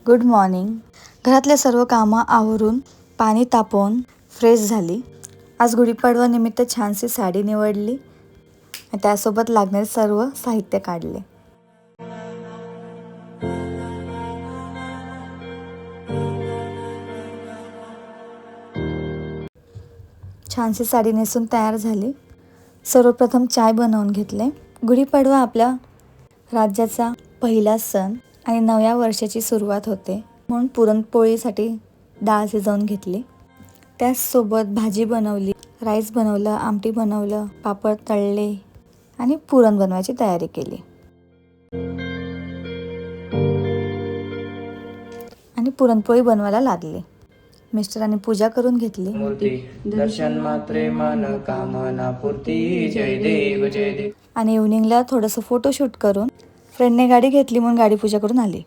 Good morning. घरातले सर्व कामं आवरून पाणी तापवून फ्रेश झाली. आज गुढीपाडवा निमित्त छानशी साडी निवडली. त्यासोबत लागणारे सर्व साहित्य काढले. छानशी साडी नेसून तयार झाली. सर्वप्रथम चाय बनवून घेतले. गुढीपाडवा आपल्या राज्याचा पहिला सण आणि नव्या वर्षाची सुरुवात होते, म्हणून पुरणपोळीसाठी डाळ शिजवून घेतली. त्याचसोबत भाजी बनवली, राईस बनवलं, आमटी बनवलं, पापड तळले आणि पुरण बनवायची तयारी केली. आणि पुरणपोळी बनवायला लागली. मिस्टरांनी पूजा करून घेतली. दर्शन मात्रे मन कामना पूर्ती. जय देव जय देव. आणि इव्हनिंगला थोडंसं फोटोशूट करून फ्रेंडने गाडी घेतली म्हणून गाडी पूजा करून आली.